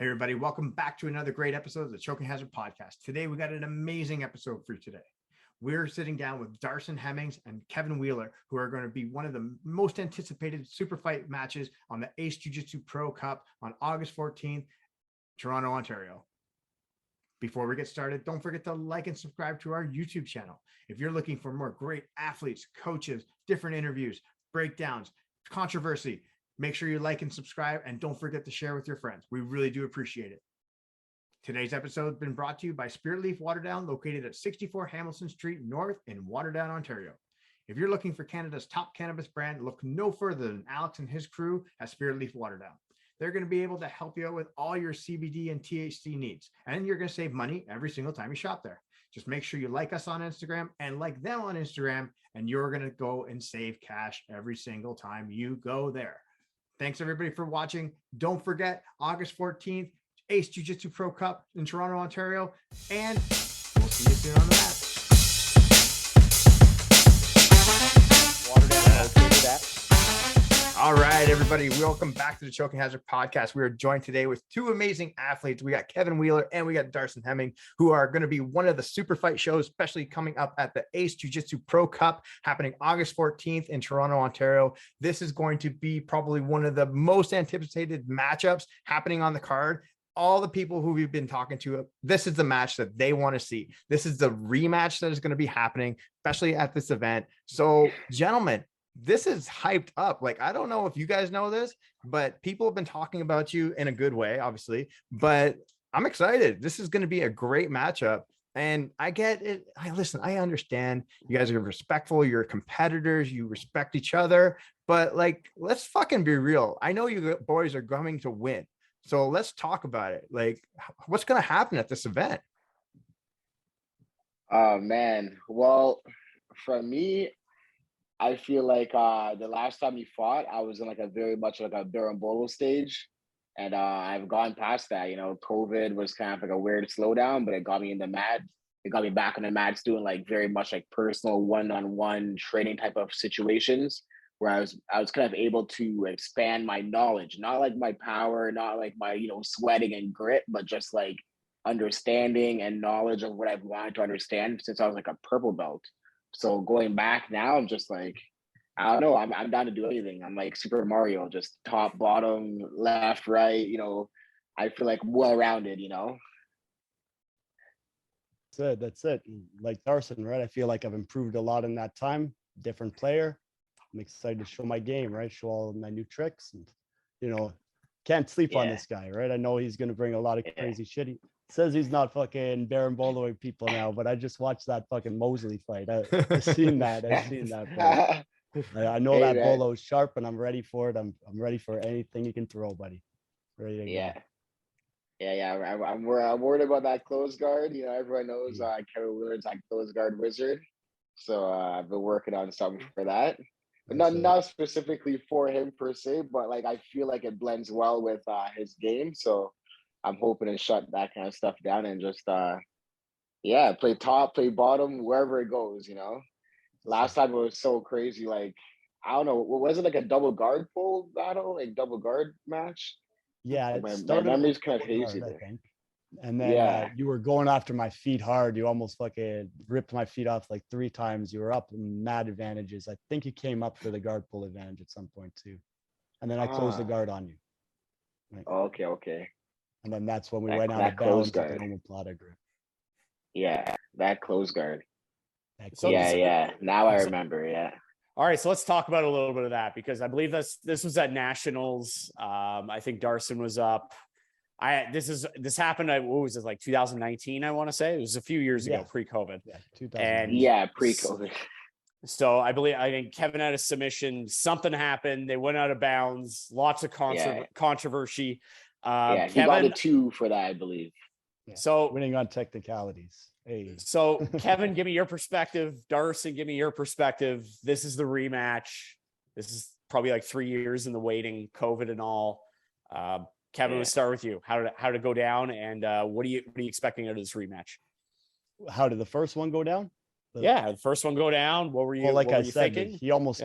Hey everybody, welcome back to another great episode of the Choking Hazard Podcast. Today we got an amazing episode for you today. We're sitting down with Darson Hemmings and Kevin Wheeler, who are going to be one of the most anticipated super fight matches on the Ace JiuJitsu Pro Cup on August 14th, Toronto, Ontario. Before we get started, don't forget to like and subscribe to our YouTube channel. If you're looking for more great athletes, coaches, different interviews, breakdowns, controversy, make sure you like and subscribe, and don't forget to share with your friends. We really do appreciate it. Today's episode has been brought to you by Spirit Leaf Waterdown, located at 64 Hamilton Street North in Waterdown, Ontario. If you're looking for Canada's top cannabis brand, look no further than Alex and his crew at Spirit Leaf Waterdown. They're going to be able to help you out with all your CBD and THC needs, and you're going to save money every single time you shop there. Just make sure you like us on Instagram and like them on Instagram, and you're going to go and save cash every single time you go there. Thanks everybody for watching. Don't forget August 14th, Ace JiuJitsu Pro Cup in Toronto, Ontario, and we'll see you soon on the mat. All right, everybody, welcome back to the Choking Hazard Podcast. We are joined today with two amazing athletes. We got Kevin Wheeler and we got Darson Hemmings, who are going to be one of the super fight shows, especially coming up at the Ace JiuJitsu Pro Cup happening August 14th in Toronto, Ontario. This is going to be probably one of the most anticipated matchups happening on the card. All the people who we've been talking to, this is the match that they want to see. This is the rematch that is going to be happening, especially at this event. So, gentlemen, this is hyped up. Like, I don't know if you guys know this, but people have been talking about you in a good way, obviously, but I'm excited. This is going to be a great matchup. And I get it. I understand you guys are respectful. You're competitors. You respect each other, but like, let's fucking be real. I know you boys are coming to win. So let's talk about it. Like, what's going to happen at this event? Oh man. Well, for me, I feel like the last time you fought, I was in like a very much like a bolo stage. And I've gone past that. You know, COVID was kind of like a weird slowdown, but it got me in the mat. It got me back on the mats doing like very much like personal one-on-one training type of situations where I was kind of able to expand my knowledge, not like my power, not like my, sweating and grit, but just like understanding and knowledge of what I've wanted to understand since I was like a purple belt. So going back now, I'm just like, I don't know. I'm down to do anything. I'm like Super Mario, just top, bottom, left, right. I feel like well-rounded. That's it. Like Darson, right? I feel like I've improved a lot in that time. Different player. I'm excited to show my game, right? Show all of my new tricks, and can't sleep on this guy, right? I know he's gonna bring a lot of crazy shit. He says he's not fucking boloing people now, but I just watched that fucking Mosley fight. I've seen that. I know that bolo is sharp, and I'm ready for it. I'm ready for anything you can throw, buddy. Ready to go. I'm worried about that close guard. Everyone knows Kevin Wheeler's like close guard wizard, so I've been working on something for that. But not specifically for him per se, but like I feel like it blends well with his game. So I'm hoping to shut that kind of stuff down and just play top, play bottom, wherever it goes. Last time it was so crazy. Like, I don't know, was it like a double guard pull battle, like double guard match? Yeah, my memory's kind of hazy hard, there. I think. And then you were going after my feet hard. You almost fucking ripped my feet off like 3 times. You were up in mad advantages. I think you came up for the guard pull advantage at some point too. And then I closed the guard on you. Right. Okay. And then that's when we went out of bounds with the normal plata grip. Yeah, that close guard. So Now I remember. Yeah. All right, so let's talk about a little bit of that because I believe this was at Nationals. I think Darson was up. This happened at, what was it, like 2019? I want to say it was a few years ago, pre-COVID. Yeah, 2019. Pre-COVID. So I think Kevin had a submission. Something happened. They went out of bounds. Lots of controversy. Kevin, he got a 2 for that, I believe. Yeah. So winning on technicalities. Hey. So Kevin, give me your perspective. Darson, give me your perspective. This is the rematch. This is probably like 3 years in the waiting, COVID and all. Kevin, let's start with you. How did it go down, and what are you expecting out of this rematch? How did the first one go down? The first one go down. What were you? Well, like what were I you said, thinking? he almost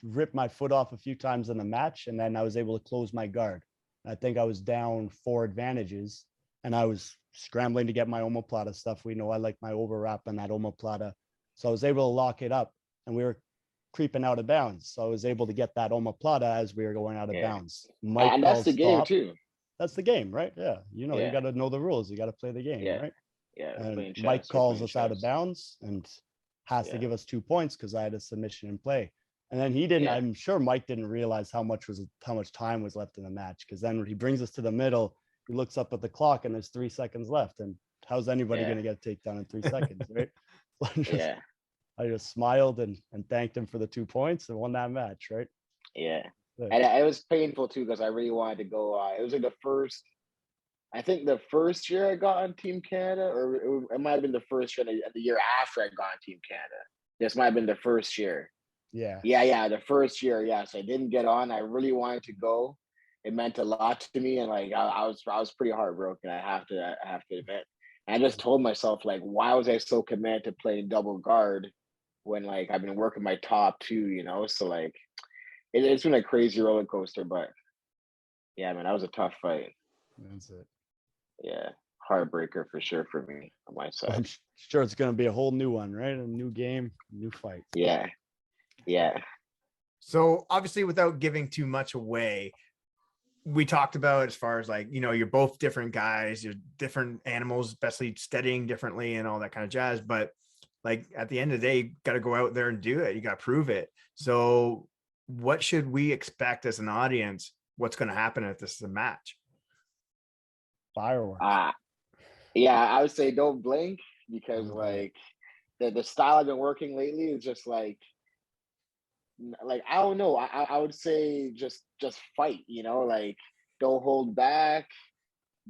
ripped my foot off a few times in the match, and then I was able to close my guard. I think I was down 4 advantages, and I was scrambling to get my omoplata stuff. We know I like my overwrap and that omoplata. So I was able to lock it up, and we were creeping out of bounds. So I was able to get that omoplata as we were going out of bounds. Mike and that's calls the game stop. too. That's the game, right? Yeah. You Yeah. got to know the rules. You got to play the game, Yeah. right? Yeah. And Mike calls us out of chess. bounds and has to Yeah. give us 2 points because I had a submission in play. And then he didn't, Yeah. I'm sure Mike didn't realize how much time was left in the match. Because then when he brings us to the middle, he looks up at the clock and there's 3 seconds left. And how's anybody going to get a takedown in 3 seconds, right? Yeah. I just smiled and thanked him for the 2 points and won that match, right? Yeah. Yeah. And it was painful too because I really wanted to go. It was like I think the first year I got on Team Canada, or it might have been the first year, and the year after I got on Team Canada. This might have been the first year. Yeah. Yeah, the first year. Yeah, so I didn't get on. I really wanted to go. It meant a lot to me, and like I was pretty heartbroken. I have to admit. And I just told myself, like, why was I so committed to playing double guard when like I've been working my top too, you know? So like it's been a crazy roller coaster, but yeah, man, that was a tough fight. That's it. Yeah, heartbreaker for sure for me on my side. I'm sure it's going to be a whole new one, right? A new game, new fight. Yeah. So obviously, without giving too much away, we talked about as far as like, you're both different guys, you're different animals, especially studying differently and all that kind of jazz. But like at the end of the day, you got to go out there and do it. You got to prove it. So what should we expect as an audience? What's going to happen if this is a match? Fireworks. Yeah, I would say don't blink because like the style I've been working lately is just like I don't know. I would say just fight, like don't hold back,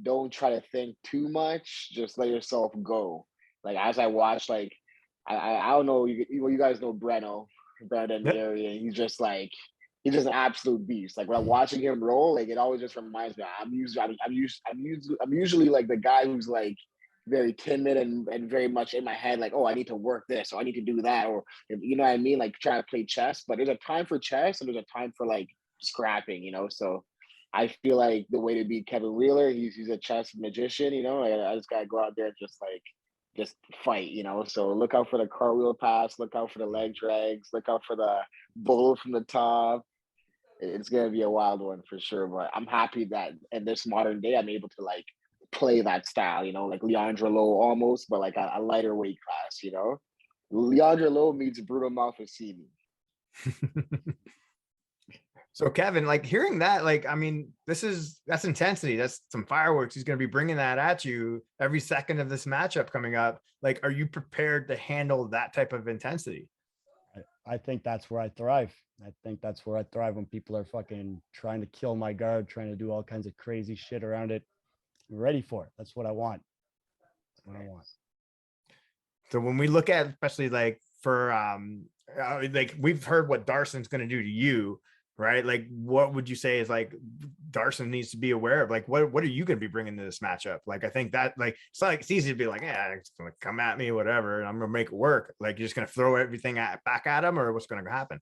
don't try to think too much, just let yourself go. Like as I watch, like I don't know, you guys know Breno in the area, and he's just an absolute beast. Like when I'm watching him roll, like it always just reminds me. I'm usually like the guy who's like very timid and very much in my head, like, oh, I need to work this, or I need to do that, or you know what I mean, like trying to play chess. But there's a time for chess and there's a time for like scrapping, So I feel like the way to beat Kevin Wheeler, he's a chess magician, I just gotta go out there and just fight, So look out for the cartwheel pass, look out for the leg drags, look out for the bull from the top. It's gonna be a wild one for sure. But I'm happy that in this modern day I'm able to like play that style, like Leandro Lowe almost, but like a lighter weight class, Leandro Lowe meets Bruno Malfacini. So Kevin, like hearing that, like, I mean, that's intensity. That's some fireworks. He's going to be bringing that at you every second of this matchup coming up. Like, are you prepared to handle that type of intensity? I think that's where I thrive. I think that's where I thrive when people are fucking trying to kill my guard, trying to do all kinds of crazy shit around it. I'm ready for it. That's what I want. That's what I want. So when we look at, especially like for, like we've heard what Darson's going to do to you, right? Like, what would you say is like Darson needs to be aware of? Like, what are you going to be bringing to this matchup? Like, I think that like it's easy to be like, yeah, it's going to come at me, whatever, and I'm going to make it work. Like, you're just going to throw everything back at him, or what's going to happen?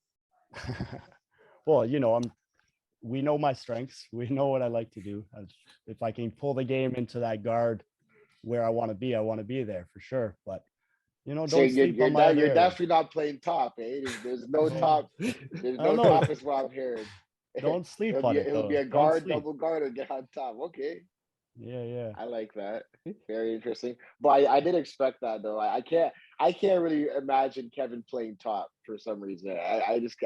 Well, we know my strengths. We know what I like to do. If I can pull the game into that guard where I want to be there for sure. But don't sleep on my You're definitely not playing top, eh? There's no top. There's no top is what I'm hearing. Don't sleep on it. It'll be a guard, double guard, and get on top. Okay. Yeah. I like that. Very interesting. But I did expect that though. I can't really imagine Kevin playing top for some reason. I don't see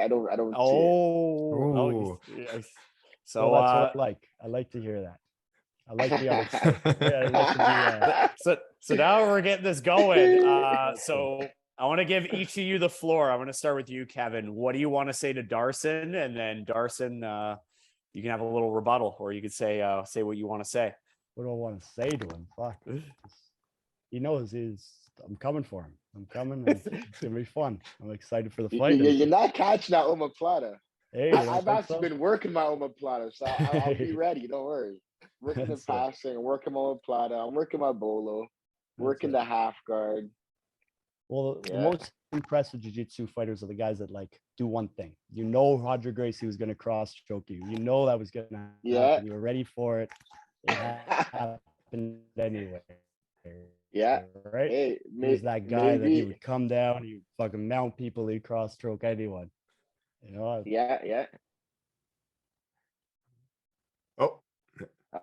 it. So that's what I like. I like to hear that. I like the other side. Yeah, I like to be, so now we're getting this going. So I want to give each of you the floor. I'm going to start with you, Kevin. What do you want to say to Darson? And then Darson, you can have a little rebuttal, or you could say what you want to say. What do I want to say to him? Fuck. He knows I'm coming for him. I'm coming. And it's gonna be fun. I'm excited for the fight. You're not catching that omoplata. Hey, I've actually been working my omoplata, so I'll be ready. Don't worry. Working the passing, working my omoplata. I'm working my bolo, working the half guard. Well, the most impressive jiu-jitsu fighters are the guys that like do one thing. You know, Roger Gracie was going to cross choke you. You know that was going to Yeah. happen. You were ready for it. It happened anyway. Yeah. Right. Hey, He was that guy that he maybe. would come down, he would fucking mount people, he'd cross choke anyone. You know. Yeah. Yeah. Oh,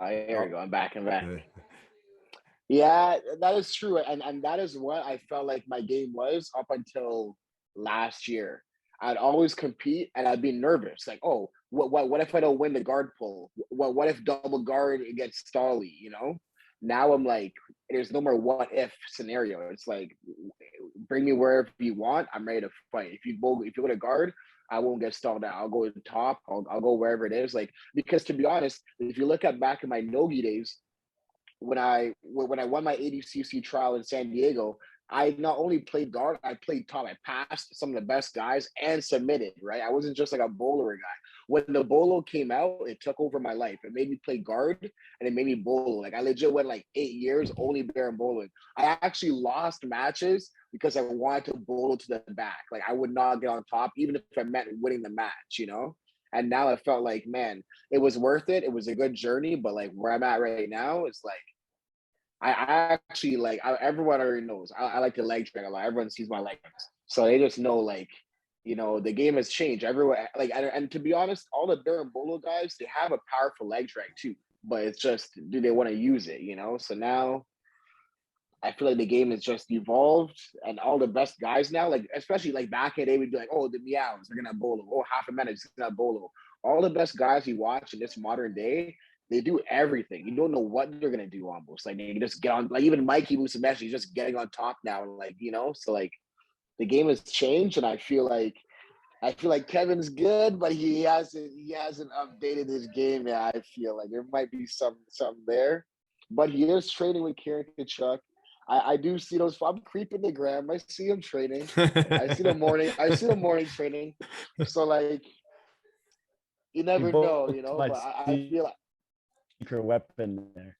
Here we go. I'm back. I'm back. uh, Yeah, that is true, and that is what I felt like my game was up until last year. I'd always compete, and I'd be nervous, like, oh, what if I don't win the guard pull? What if double guard it gets stally? You know. Now I'm like, there's no more what if scenario. It's like, bring me wherever you want. I'm ready to fight. If you go to guard, I won't get stalled out. I'll go to the top. I'll go wherever it is. Like, because to be honest, if you look at back in my Nogi days, when I won my ADCC trial in San Diego, I not only played guard, I played top. I passed some of the best guys and submitted, right? I wasn't just like a bowler guy. When the bolo came out, it took over my life. It made me play guard and it made me bolo. Like I legit went like 8 years only bare bowling. I actually lost matches because I wanted to bolo to the back. Like I would not get on top, even if I meant winning the match, you know? And now I felt like, man, it was worth it. It was a good journey, but like where I'm at right now, it's like, I actually like everyone already knows I like to leg drag a lot. Everyone sees my legs, so they just know like, you know, the game has changed. Everyone like, and to be honest, all the Berimbolo guys, they have a powerful leg drag too, but it's just, do they want to use it? You know, so now I feel like the game has just evolved, and all the best guys now, like especially like back in the day, we'd be like, oh, the meows, they're gonna bolo. Oh, half a minute, it's gonna bolo. All the best guys you watch in this modern day, they do everything. You don't know what they're gonna do almost. Like they just get on, like even Mikey Musumeci, he's just getting on top now, and like, you know, so like the game has changed, and I feel like Kevin's good, but he hasn't updated his game yet. I feel like there might be something there, but he is training with Kieran Kachuk. I do see those. I'm creeping the gram. I see him training. I see the morning training. So like, you never know, you know. But I feel like secret weapon there.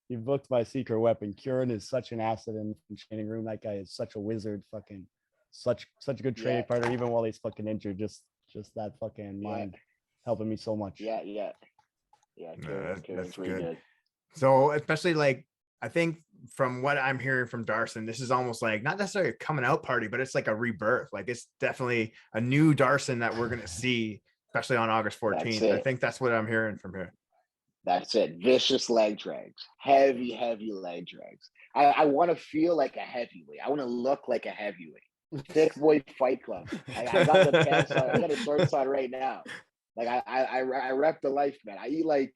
You booked my secret weapon. Kieran is such an asset in the training room. That guy is such a wizard. Fucking such a good training partner. Even while he's fucking injured, just that fucking mind helping me so much. Yeah. Kieran's that's really good. So especially like, I think from what I'm hearing from Darson, this is almost like not necessarily a coming out party, but it's like a rebirth. Like it's definitely a new Darson that we're gonna see, especially on August 14th. I think that's what I'm hearing from here. That's it. Vicious leg drags. Heavy leg drags. I want to feel like a heavyweight. I want to look like a heavyweight. Thick boy fight club. I got the pants on. I got the shorts on right now. Like I rep the life, man. I eat like,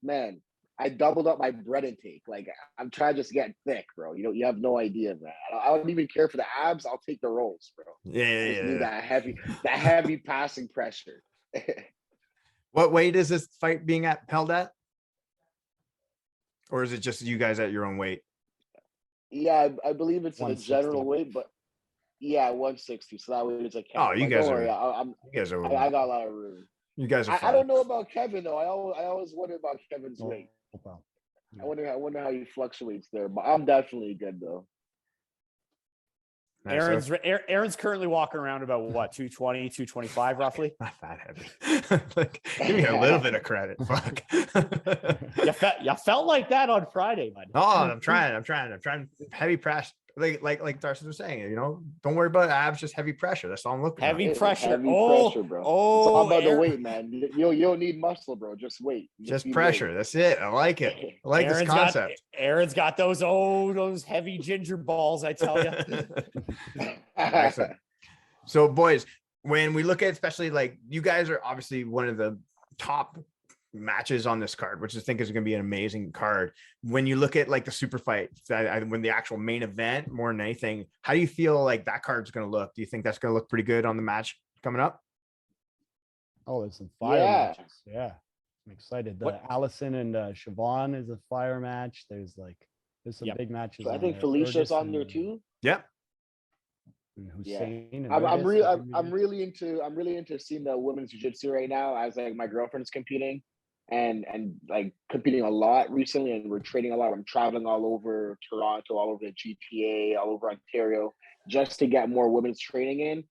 man, I doubled up my bread intake. Like I'm trying to just get thick, bro. You have no idea, man. I don't even care for the abs. I'll take the rolls, bro. Need that heavy passing pressure. What weight is this fight being held at? Or is it just you guys at your own weight? Yeah, I believe it's a general weight, but yeah, 160. So that way it's a cap. Oh, you guys are. I got a lot of room. You guys are. I don't know about Kevin though. I always wonder about Kevin's weight. I wonder how he fluctuates there, but I'm definitely good though. Nice. Aaron's currently walking around about what, 220, 225 roughly? Not that heavy. Like, give me a little bit of credit. Fuck. You felt like that on Friday, bud. Oh, I'm trying heavy press. Like Darcy was saying, you know, don't worry about abs, just heavy pressure. That's all I'm looking at. Heavy pressure, bro. It's all about the weight, man. You don't need muscle, bro. Just weight. Just pressure. Weight. That's it. I like it. I like this concept. Aaron's got those heavy ginger balls, I tell you. Excellent. So, boys, when we look at, especially like you guys are obviously one of the top matches on this card, which I think is going to be an amazing card. When you look at like the super fight, when the actual main event, more than anything, how do you feel like that card's going to look? Do you think that's going to look pretty good on the match coming up? Oh, there's some fire matches. Yeah, I'm excited. Allison and Siobhan is a fire match. There's some big matches. So I think Felicia's on there too. Yep. Hussein. I'm really into seeing the women's jiu-jitsu right now, as like my girlfriend's competing. and like competing a lot recently, and we're training a lot. I'm traveling all over Toronto, all over the GTA, all over Ontario, just to get more women's training in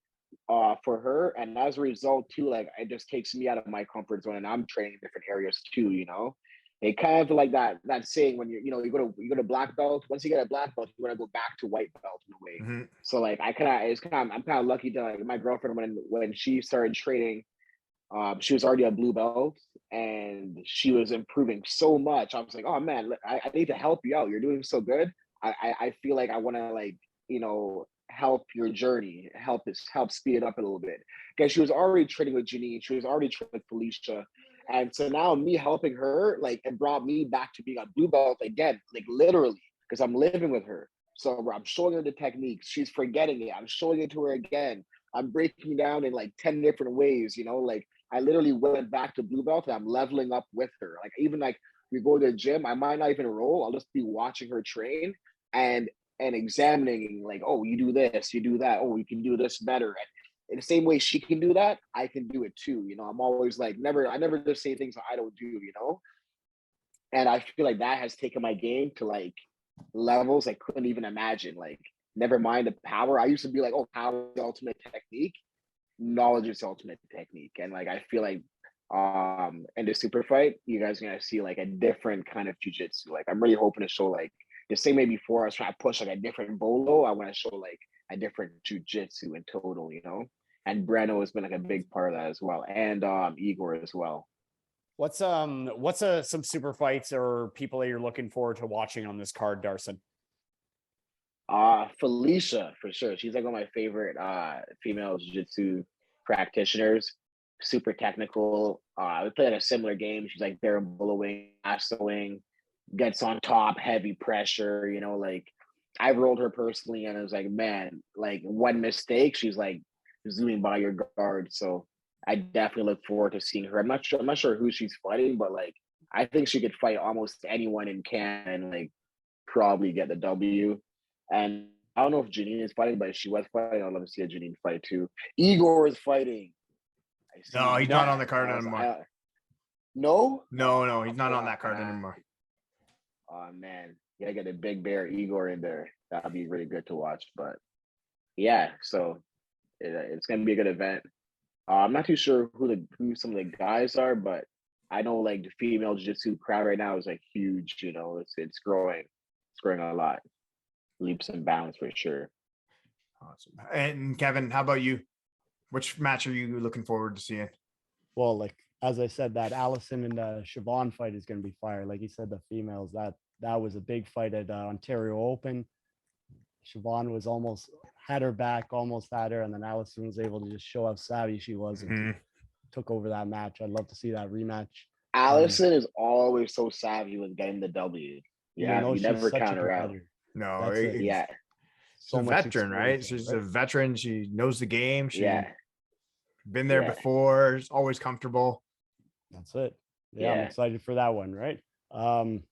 for her. And as a result too, like it just takes me out of my comfort zone, and I'm training in different areas too, you know. It kind of like that saying when you go to black belt. Once you get a black belt, you want to go back to white belt in a way. Mm-hmm. So like I'm kind of lucky to, like, my girlfriend, when she started training, she was already a blue belt, and she was improving so much. I was like, oh man, I need to help you out. You're doing so good. I feel like I want to, like, help your journey, help speed it up a little bit. Because she was already training with Janine, she was already training with Felicia. And so now me helping her, like, it brought me back to being a blue belt again, like literally, because I'm living with her. So I'm showing her the techniques. She's forgetting it. I'm showing it to her again. I'm breaking down in like 10 different ways, like I literally went back to blue belt, and I'm leveling up with her. Like, even like we go to the gym, I might not even roll. I'll just be watching her train and examining, like, oh, you do this, you do that. Oh, you can do this better. And in the same way she can do that, I can do it too. I'm always like, I never just say things that I don't do. And I feel like that has taken my game to like levels I couldn't even imagine. Like, never mind the power. I used to be like, oh, power is the ultimate technique. Knowledge is the ultimate technique. And like, I feel like in the super fight, you guys are gonna see like a different kind of jiu-jitsu. Like, I'm really hoping to show, like, the same way before I was trying to push like a different bolo, I want to show like a different jiu-jitsu in total. And Breno has been like a big part of that as well, and Igor as well. What's some super fights or people that you're looking forward to watching on this card, Darson? Felicia, for sure. She's like one of my favorite female jiu-jitsu practitioners. Super technical. We played a similar game. She's like bare boloing, lassoing, gets on top, heavy pressure. Like, I rolled her personally, and it was like, man, like, one mistake, she's like zooming by your guard. So I definitely look forward to seeing her. I'm not sure who she's fighting, but like, I think she could fight almost anyone in Canada and like probably get the W. And I don't know if Janine is fighting, but if she was fighting, I'd love to see a Janine fight too. Igor is fighting. No, he's not on the card anymore. No, he's not on that card anymore. Oh man, you gotta get a big bear Igor in there. That'd be really good to watch. But yeah, so it's gonna be a good event. I'm not too sure who some of the guys are, but I know like the female jiu-jitsu crowd right now is like huge. It's growing. It's growing a lot. Leaps and bounds for sure. Awesome. And Kevin, how about you? Which match are you looking forward to seeing? Well, like, as I said, that Allison and Siobhan fight is going to be fire. Like you said, the females, that was a big fight at Ontario Open. Siobhan was had her back, almost had her, and then Allison was able to just show how savvy she was and took over that match. I'd love to see that rematch. Allison is always so savvy with getting the W. Yeah, you never count her out. No, yeah. She's a veteran, right? She's a veteran. She knows the game. She's been there before. Is always comfortable. That's it. Yeah, I'm excited for that one, right?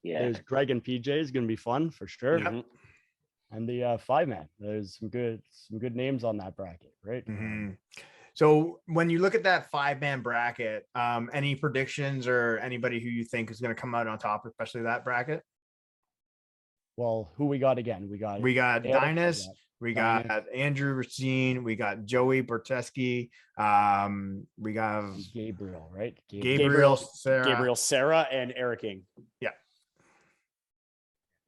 There's Greg and PJ is going to be fun for sure. Yep. And the 5-man, there's some good names on that bracket, right? Mm-hmm. So when you look at that 5-man bracket, any predictions or anybody who you think is going to come out on top, especially that bracket? Well, who we got again? We got Dinas, we got Andrew Racine, we got Joey Berteski, we got Gabriel, right? Gabriel, Sarah, and Eric Ing. Yeah.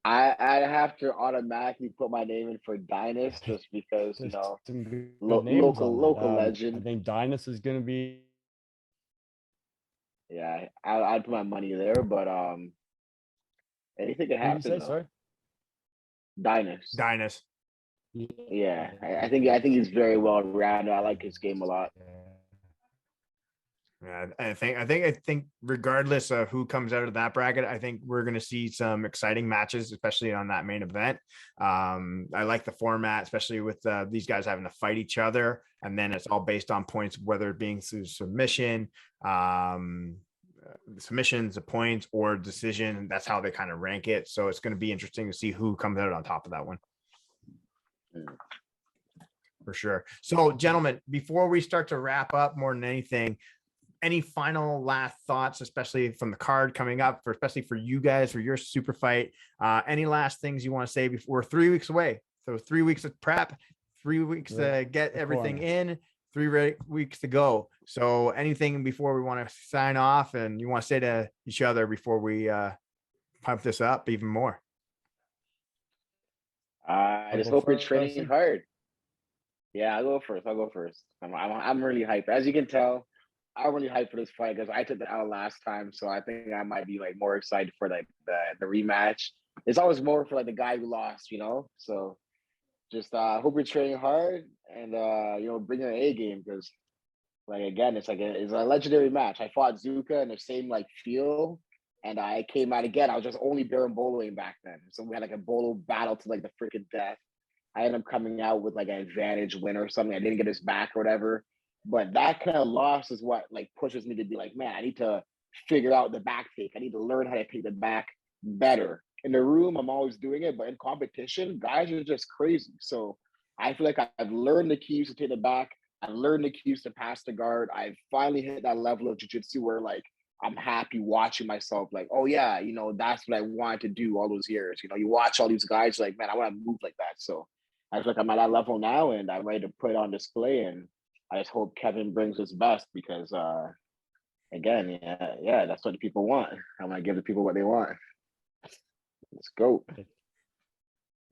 I have to automatically put my name in for Dinas just because, local legend. I think Dinas is going to be. Yeah, I'd put my money there, but anything can happen. Sorry? Dinas. Yeah, I think he's very well rounded. I like his game a lot. Yeah, I think regardless of who comes out of that bracket, I think we're going to see some exciting matches, especially on that main event. I like the format, especially with these guys having to fight each other, and then it's all based on points, whether it being through submissions, the points, or decision. That's how they kind of rank it. So it's going to be interesting to see who comes out on top of that one. For sure. So, gentlemen, before we start to wrap up, more than anything, any final last thoughts, especially from the card coming up, especially for you guys, for your super fight? Any last things you want to say before we're 3 weeks away? So 3 weeks of prep, 3 weeks to get everything in, 3 weeks to go. So anything before we want to sign off and you want to say to each other before we pump this up even more? I just hope you're training hard. Yeah, I'll go first. I'm really hyped. As you can tell, I'm really hyped for this fight because I took the L last time, so I think I might be like more excited for like the rematch. It's always more for like the guy who lost, you know. So just hope you're training hard and you know, bring your A game because like again, it's a legendary match. I fought Zuka in the same like feel, and I came out again. I was just only boloing back then, so we had like a bolo battle to like the freaking death. I ended up coming out with like an advantage win or something. I didn't get his back or whatever. But that kind of loss is what like pushes me to be like, man, I need to figure out the back take. I need to learn how to take the back better. In the room, I'm always doing it, but in competition, guys are just crazy. So I feel like I've learned the keys to take the back. I've learned the keys to pass the guard. I've finally hit that level of jiu-jitsu where like I'm happy watching myself like, oh yeah, you know, that's what I wanted to do all those years. You know, you watch all these guys like, man, I want to move like that. So I feel like I'm at that level now and I'm ready to put it on display. And I just hope Kevin brings his best because, again, yeah, that's what the people want. I want to give the people what they want. Let's go.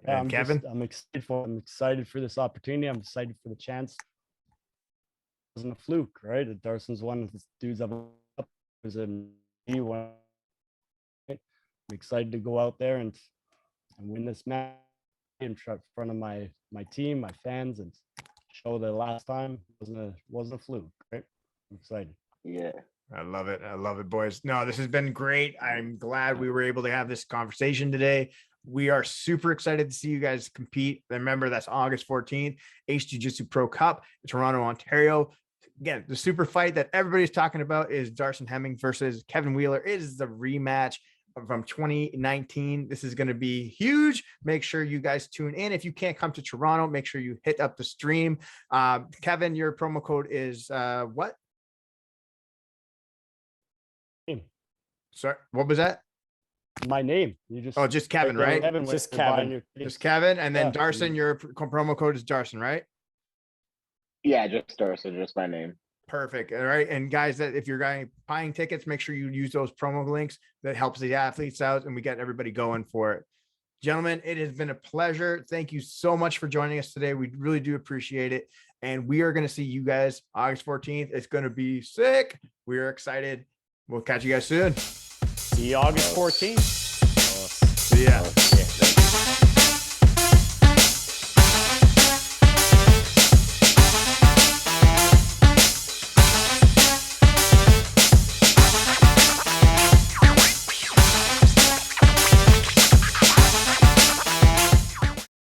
Yeah, Kevin? I'm excited for this opportunity. I'm excited for the chance. It wasn't a fluke, right? Darson's one of the dudes I've up was in E1. I'm excited to go out there and win this match in front of my team, my fans, and show that last time wasn't a fluke, right? I'm excited. Yeah. I love it. I love it, boys. No, this has been great. I'm glad we were able to have this conversation today. We are super excited to see you guys compete. Remember, that's August 14th, Ace JiuJitsu Pro Cup, Toronto, Ontario. Again, the super fight that everybody's talking about is Darson Hemmings versus Kevin Wheeler. It is the rematch from 2019. This is going to be huge. Make sure you guys tune in. If you can't come to Toronto, make sure you hit up the stream. Kevin, your promo code is what? Sorry, what was that? My name. You just just Kevin, right? Just Kevin. Just Kevin. And then Darson, your promo code is Darson, right? Yeah, just Darson, just my name. Perfect. All right. And guys, that if you're buying tickets, make sure you use those promo links. That helps the athletes out and we get everybody going for it. Gentlemen, it has been a pleasure. Thank you so much for joining us today. We really do appreciate it. And we are going to see you guys August 14th. It's going to be sick. We are excited. We'll catch you guys soon. See you August 14th. See ya.